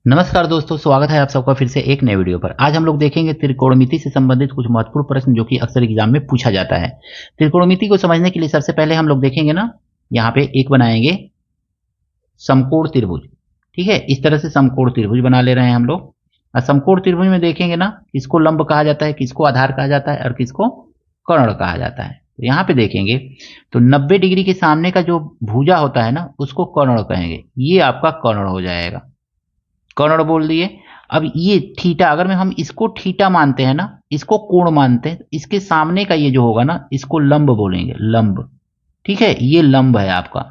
नमस्कार दोस्तों, स्वागत है आप सबका फिर से एक नए वीडियो पर। आज हम लोग देखेंगे त्रिकोणमिति से संबंधित कुछ महत्वपूर्ण प्रश्न जो कि अक्सर एग्जाम में पूछा जाता है। त्रिकोणमिति को समझने के लिए सबसे पहले हम लोग देखेंगे ना, यहाँ पे एक बनाएंगे समकोण त्रिभुज। ठीक है, इस तरह से समकोण त्रिभुज बना ले रहे हैं हम लोग। और समकोण त्रिभुज में देखेंगे ना, किसको लंब कहा जाता है, किसको आधार कहा जाता है और किसको कर्ण कहा जाता है। तो यहाँ पे देखेंगे तो 90 डिग्री के सामने का जो भुजा होता है ना, उसको कर्ण कहेंगे। ये आपका कर्ण हो जाएगा, कर्ण बोल दिए। अब ये थीटा, अगर में हम इसको थीटा मानते हैं ना, इसको कोण मानते हैं, तो इसके सामने का ये जो होगा ना, इसको लंब बोलेंगे, लंब। ठीक है, ये लंब है आपका।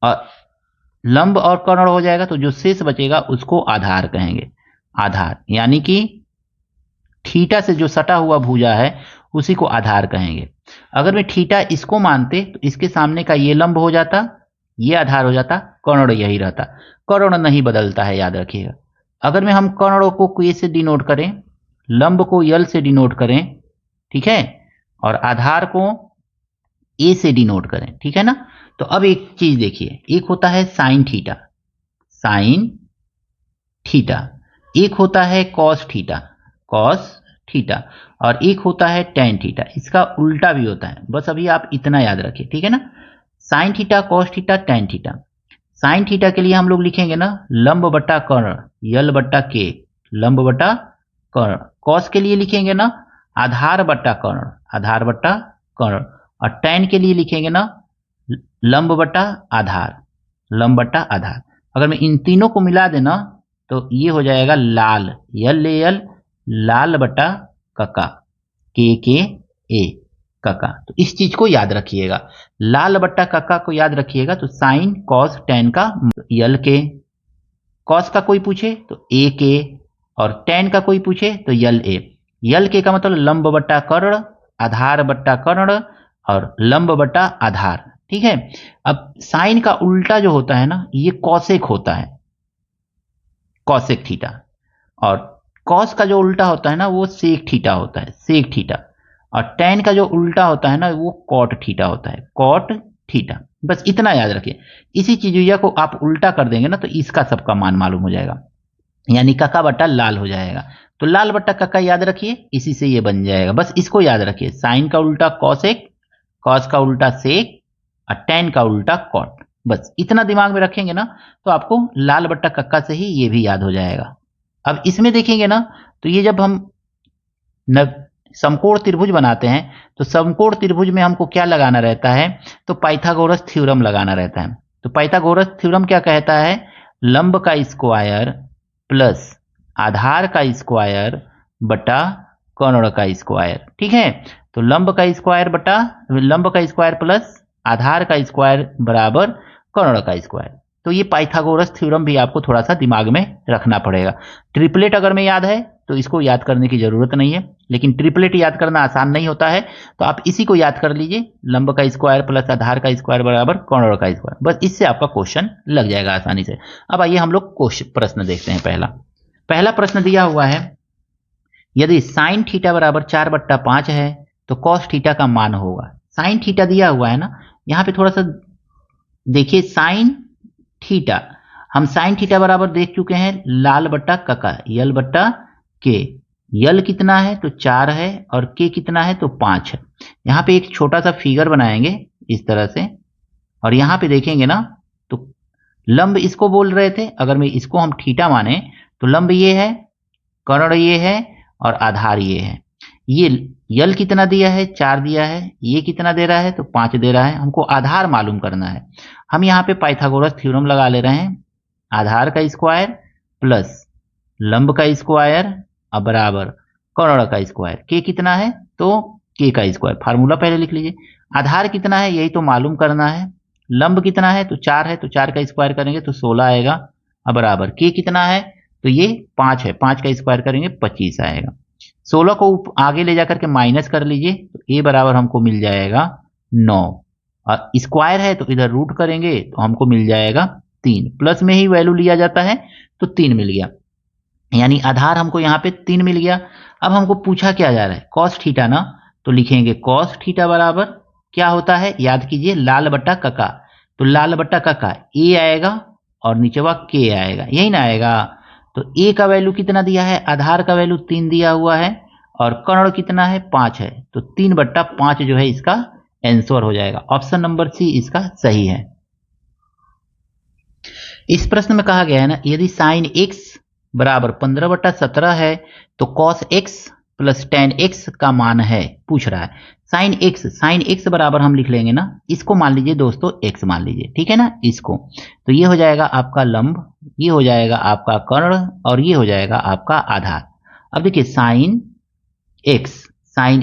और लंब और कर्ण हो जाएगा तो जो शेष बचेगा उसको आधार कहेंगे। आधार यानी कि थीटा से जो सटा हुआ भुजा है उसी को आधार कहेंगे। अगर मैं थीटा इसको मानते तो इसके सामने का ये लंब हो जाता, ये आधार हो जाता, कर्ण यही रहता। कर्ण नहीं बदलता है, याद रखिएगा। अगर मैं हम कर्ण को के से डिनोट करें, लंब को यल से डिनोट करें, ठीक है, और आधार को ए से डिनोट करें, ठीक है ना। तो अब एक चीज देखिए, एक होता है साइन थीटा, साइन थीटा, एक होता है कॉस थीटा, कॉस थीटा, और एक होता है टेन थीटा। इसका उल्टा भी होता है, बस अभी आप इतना याद रखिए, ठीक है ना। Sine theta, cos theta, tan theta. Sine theta के लिए हम लोग लिखेंगे ना, लंब बटा कर्ण, यल बटा के, लंब बटा कर्ण। कॉस के लिए लिखेंगे ना, आधार बटा कर्ण, आधार बटा कर्ण। और टेन के लिए लिखेंगे ना, लंब बटा आधार, लंब बटा आधार। अगर मैं इन तीनों को मिला देना तो ये हो जाएगा लाल, यल ले यल, लाल बटा कका, के ए, कका। तो इस चीज को याद रखिएगा, लाल बट्टा कक्का को याद रखिएगा। तो साइन कॉस टेन का यल के, कॉस का कोई पूछे तो ए के, और टेन का कोई पूछे तो यल ए। यल के का मतलब लंब बट्टा कर्ण, आधार बट्टा कर्ण, और लंब बट्टा आधार। ठीक है, अब साइन का उल्टा जो होता है ना, ये कॉसेक होता है, कॉसेक थीटा। और कॉस का जो उल्टा होता है ना, वो सेक थीटा होता है, सेक थीटा। और टेन का जो उल्टा होता है ना, वो कॉट थीटा होता है, कॉट थीटा। बस इतना याद रखिए। इसी चीजों को आप उल्टा कर देंगे ना, तो इसका सबका मान मालूम हो जाएगा, यानी कक्का बट्टा लाल हो जाएगा। तो लाल बट्टा कक्का याद रखिए, इसी से ये बन जाएगा। बस इसको याद रखिए, साइन का उल्टा कॉसेक, कॉस का उल्टा सेक, और टेन का उल्टा कॉट। बस इतना दिमाग में रखेंगे ना, तो आपको लाल बट्टा कक्का से ही ये भी याद हो जाएगा। अब इसमें देखेंगे ना, तो ये जब हम समकोण त्रिभुज बनाते हैं, तो समकोण त्रिभुज में हमको क्या लगाना रहता है, तो पाइथागोरस थ्योरम लगाना रहता है। तो पाइथागोरस थ्योरम क्या कहता है, लंब का स्क्वायर प्लस आधार का स्क्वायर बटा कर्ण का स्क्वायर। ठीक है, तो लंब का स्क्वायर बटा, लंब का स्क्वायर प्लस आधार का स्क्वायर बराबर कर्ण का स्क्वायर। तो ये पाइथागोरस थ्योरम भी आपको थोड़ा सा दिमाग में रखना पड़ेगा। ट्रिपलेट अगर में याद है तो इसको याद करने की जरूरत नहीं है, लेकिन ट्रिपलेट याद करना आसान नहीं होता है, तो आप इसी को याद कर लीजिए, लंब का स्क्वायर प्लस आधार का स्क्वायर बराबर कर्ण का स्क्वायर। बस इससे आपका क्वेश्चन लग जाएगा आसानी से। अब आइए हम लोग प्रश्न देखते हैं। पहला प्रश्न दिया हुआ है, यदि साइन थीटा बराबर 4/5 है तो कॉस थीटा का मान होगा। साइन थीटा दिया हुआ है ना, यहाँ पे थोड़ा सा देखिए, साइन थीटा, हम साइन थीटा बराबर देख चुके हैं, लाल बट्टा कका, यल बट्टा के। यल कितना है तो 4 है, और के कितना है तो 5 है। यहाँ पे एक छोटा सा फिगर बनाएंगे इस तरह से, और यहाँ पे देखेंगे ना, तो लंब इसको बोल रहे थे, अगर मैं इसको हम थीटा माने तो लंब ये है, कर्ण ये है, और आधार ये है। ये यल कितना दिया है, 4 दिया है, ये कितना दे रहा है तो 5 दे रहा है। हमको आधार मालूम करना है। हम यहाँ पे पाइथागोरस थ्योरम लगा ले रहे हैं, आधार का स्क्वायर प्लस लंब का स्क्वायर बराबर कर्ण का स्क्वायर। के कितना है तो के का स्क्वायर, फार्मूला पहले लिख लीजिए। आधार कितना है यही तो मालूम करना है। लंब कितना है तो 4 है, तो 4 का स्क्वायर करेंगे तो 16 आएगा, बराबर के कितना है तो ये 5 है, 5 का स्क्वायर करेंगे 25 आएगा। 16 को आगे ले जाकर के माइनस कर लीजिए, तो ए बराबर हमको मिल जाएगा 9, और स्क्वायर है तो इधर रूट करेंगे तो हमको मिल जाएगा 3। प्लस में ही वैल्यू लिया जाता है तो 3 मिल गया, यानी आधार हमको यहाँ पे 3 मिल गया। अब हमको पूछा क्या जा रहा है, कॉस थीटा ना, तो लिखेंगे कॉस थीटा बराबर क्या होता है, याद कीजिए, लाल बट्टा कका। तो लाल बट्टा कका ए आएगा और नीचेवा k आएगा, यही ना आएगा। तो a का वैल्यू कितना दिया है, आधार का वैल्यू 3 दिया हुआ है और कर्ण कितना है 5 है, तो 3/5 जो है इसका आंसर हो जाएगा। ऑप्शन नंबर सी इसका सही है। इस प्रश्न में कहा गया है ना, यदि साइन x बराबर 15/17 है तो cos x plus ten x का मान है, पूछ रहा है। साइन x बराबर हम लिख लेंगे ना, इसको मान लीजिए दोस्तों x मान लीजिए, ठीक है ना, इसको। तो ये हो जाएगा आपका लंब, ये हो जाएगा आपका कर्ण और ये हो जाएगा आपका आधार। अब देखिए साइन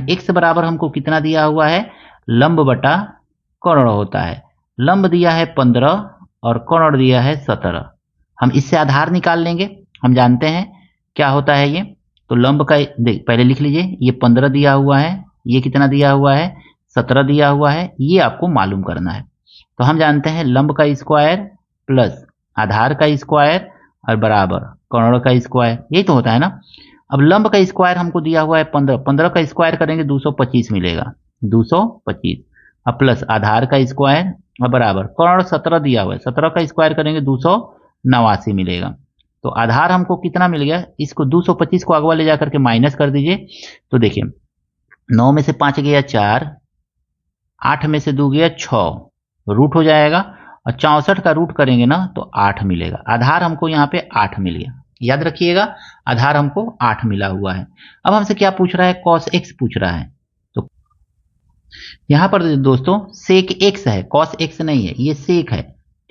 x बराबर हमको कितना दिया हुआ है, लंब बटा कर्ण होता है। लंब दिया है 15 और कर्ण दिया है 17। हम इससे आधार निकाल लेंगे, हम जानते हैं क्या होता है ये। तो लंब का पहले लिख लीजिए, ये 15 दिया हुआ है, ये कितना दिया हुआ है 17 दिया हुआ है, ये आपको मालूम करना है। तो हम जानते हैं लंब का स्क्वायर प्लस आधार का स्क्वायर और बराबर कर्ण का स्क्वायर, यही तो होता है ना। अब लंब का स्क्वायर हमको दिया हुआ है 15, 15 का स्क्वायर करेंगे 225 मिलेगा, 225। अब प्लस आधार का स्क्वायर और बराबर कर्ण 17 दिया हुआ है, 17 का स्क्वायर करेंगे 289 मिलेगा। तो आधार हमको कितना मिल गया, इसको 225 को अगवा ले जाकर के माइनस कर दीजिए। तो देखिए 9 में से 5 गया 4, 8 में से 2 गया 6, रूट हो जाएगा और 64 का रूट करेंगे ना तो 8 मिलेगा। आधार हमको यहाँ पे 8 मिल गया, याद रखिएगा आधार हमको 8 मिला हुआ है। अब हमसे क्या पूछ रहा है, कॉस x पूछ रहा है। तो यहाँ पर दोस्तों सेक x है, कॉस x नहीं है, ये सेक है,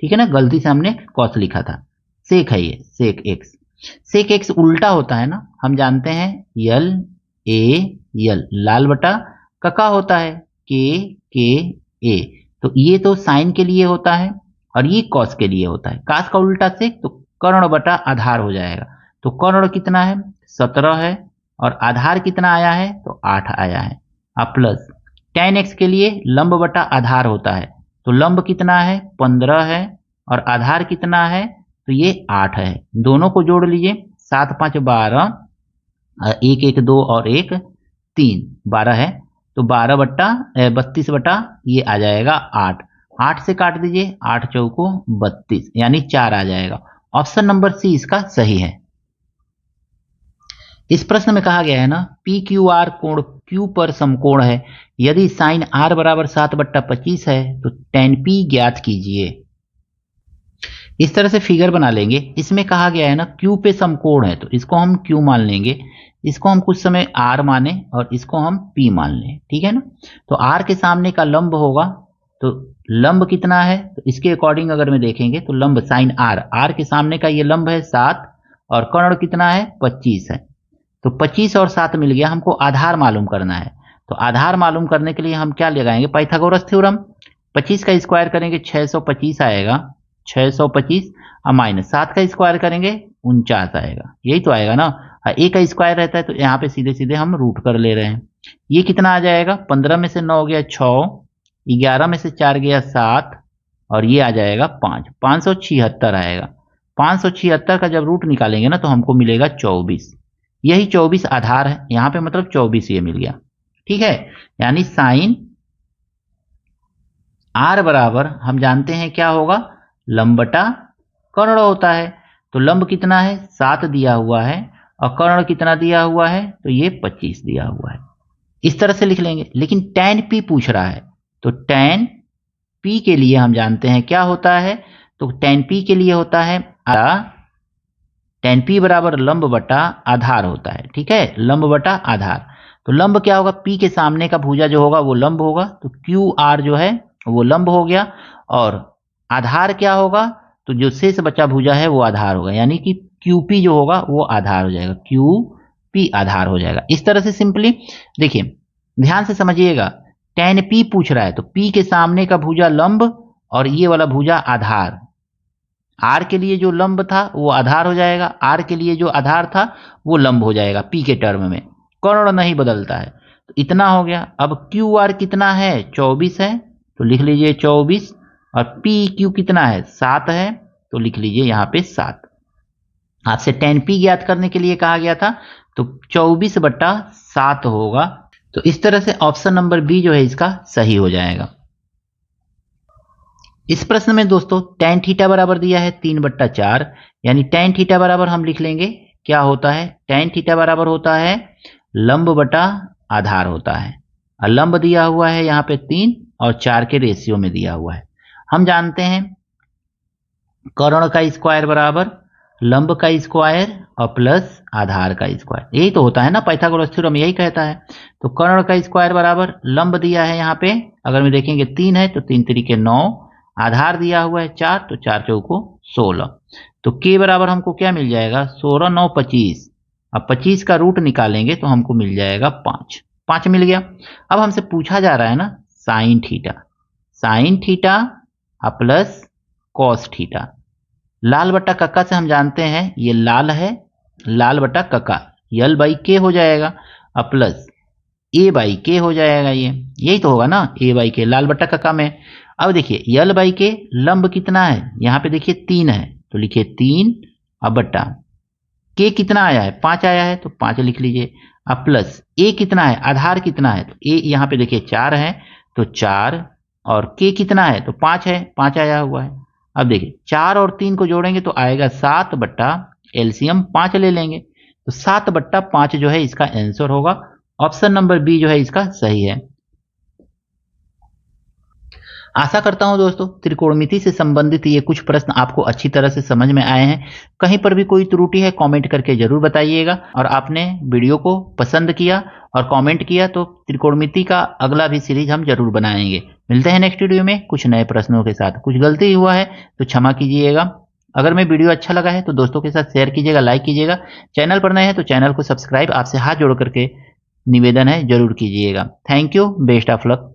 ठीक है ना, गलती से हमने कॉस लिखा था, सेक है ये, सेक x। सेक x उल्टा होता है ना, हम जानते हैं यल ए यल, लाल बटा कका होता है के ए। तो ये तो साइन के लिए होता है और ये कॉस के लिए होता है। कास का उल्टा सेक तो कर्ण बटा आधार हो जाएगा। तो कर्ण कितना है 17 है और आधार कितना आया है तो 8 आया है। अब प्लस tan x के लिए लंब बटा आधार होता है, तो लंब कितना है 15 है और आधार कितना है तो ये 8 है। दोनों को जोड़ लीजिए, 7 5 12, 1 1 2 और 1 3, 12 है। तो 32 बटा ये आ जाएगा 8, 8 से काट दीजिए, 8 चौको 32 यानी 4 आ जाएगा। ऑप्शन नंबर सी इसका सही है। इस प्रश्न में कहा गया है ना, पी क्यू आर कोण Q पर समकोण है, यदि साइन R बराबर 7/25 है तो tan P ज्ञात कीजिए। इस तरह से फिगर बना लेंगे। इसमें कहा गया है ना Q पे समकोण है तो इसको हम Q मान लेंगे, इसको हम कुछ समय R माने और इसको हम P मान लें, ठीक है ना। तो R के सामने का लंब होगा, तो लंब कितना है तो इसके अकॉर्डिंग अगर मैं देखेंगे तो लंब साइन R के सामने का ये लंब है 7 और कर्ण कितना है 25 है। तो 25 और 7 मिल गया, हमको आधार मालूम करना है। तो आधार मालूम करने के लिए हम क्या लगाएंगे, पाइथागोरस थ्योरम। 25 का स्क्वायर करेंगे 625 आएगा, 625 और माइनस 7 का स्क्वायर करेंगे 49 आएगा, यही तो आएगा ना। a का स्क्वायर रहता है तो यहाँ पे सीधे सीधे हम रूट कर ले रहे हैं। ये कितना आ जाएगा, 15 में से 9 गया 6, 11 में से 4 गया 7 और ये आ जाएगा 5, 576 आएगा। 576 का जब रूट निकालेंगे ना तो हमको मिलेगा 24, यही 24 आधार है यहाँ पे, मतलब 24 ये मिल गया, ठीक है। यानी साइन R बराबर हम जानते हैं क्या होगा, लंब बटा कर्ण होता है। तो लंब कितना है 7 दिया हुआ है और कर्ण कितना दिया हुआ है तो ये 25 दिया हुआ है, इस तरह से लिख लेंगे। लेकिन tan P पूछ रहा है, तो tan P के लिए हम जानते हैं क्या होता है, तो tan P के लिए होता है tan P बराबर लंब बटा आधार होता है, ठीक है, लंब बटा आधार। तो लंब क्या होगा, P के सामने का भुजा जो होगा वो लंब होगा, तो QR जो है वो लंब हो गया और आधार क्या होगा, तो जो शेष बचा भुजा है वो आधार होगा, यानी कि QP जो होगा वो आधार हो जाएगा, QP आधार हो जाएगा। इस तरह से सिंपली देखिए, ध्यान से समझिएगा, tan P पूछ रहा है तो P के सामने का भुजा लंब और ये वाला भुजा आधार। R के लिए जो लंब था वो आधार हो जाएगा, R के लिए जो आधार था वो लंब हो जाएगा P के टर्म में, कर्ण नहीं बदलता है। तो इतना हो गया। अब QR कितना है 24 है तो लिख लीजिए 24 और PQ कितना है 7 है तो लिख लीजिए यहाँ पे 7। आपसे tan P ज्ञात करने के लिए कहा गया था, तो 24/7 होगा। तो इस तरह से ऑप्शन नंबर बी जो है इसका सही हो जाएगा। इस प्रश्न में दोस्तों tan थीटा बराबर दिया है 3/4, यानी tan थीटा बराबर हम लिख लेंगे क्या होता है, tan थीटा बराबर होता है लंब बटा आधार होता है। और लंब दिया हुआ है यहाँ पे 3 और 4 के रेशियो में दिया हुआ है। हम जानते हैं कर्ण का स्क्वायर बराबर लंब का स्क्वायर और प्लस आधार का स्क्वायर, यही तो होता है ना, पाइथागोरस थ्योरम यही कहता है। तो कर्ण का स्क्वायर बराबर लंब दिया है यहाँ पे, अगर मैं देखेंगे 3 है तो 3 तरीके 9, आधार दिया हुआ है 4 तो 4 चौको 16। तो k बराबर हमको क्या मिल जाएगा, 16 9 25। अब 25 का रूट निकालेंगे तो हमको मिल जाएगा 5, 5 मिल गया। अब हमसे पूछा जा रहा है ना sine theta, sine theta plus cos theta. लाल बट्टा कक्का से हम जानते हैं ये लाल है, लाल बट्टा कक्का यल बाई के हो जाएगा और प्लस ए बाई के हो जाएगा, ये यही तो होगा ना, ए बाई के लाल बट्टा कक्का में। अब देखिए यल बाई के लंब कितना है, यहाँ पे देखिए 3 है तो लिखिए 3 अब बट्टा के कितना आया है 5 आया है तो 5 लिख लीजिए। अब प्लस ए कितना है, आधार कितना है, तो ए यहाँ पे देखिए 4 है तो 4 और के कितना है तो 5 है, 5 आया हुआ है। अब देखिए 4 और 3 को जोड़ेंगे तो आएगा 7 बट्टा एलसीएम 5 ले लेंगे तो 7/5 जो है इसका आंसर होगा। ऑप्शन नंबर बी जो है इसका सही है। आशा करता हूं दोस्तों त्रिकोणमिति से संबंधित ये कुछ प्रश्न आपको अच्छी तरह से समझ में आए हैं। कहीं पर भी कोई त्रुटि है कमेंट करके जरूर बताइएगा, और आपने वीडियो को पसंद किया और कमेंट किया तो त्रिकोणमिति का अगला भी सीरीज हम जरूर बनाएंगे। मिलते हैं नेक्स्ट वीडियो में कुछ नए प्रश्नों के साथ। कुछ गलती हुआ है तो क्षमा कीजिएगा। अगर मैं वीडियो अच्छा लगा है तो दोस्तों के साथ शेयर कीजिएगा, लाइक कीजिएगा। चैनल पर नए हैं तो चैनल को सब्सक्राइब आपसे हाथ जोड़ करके निवेदन है जरूर कीजिएगा। Thank you, best of luck.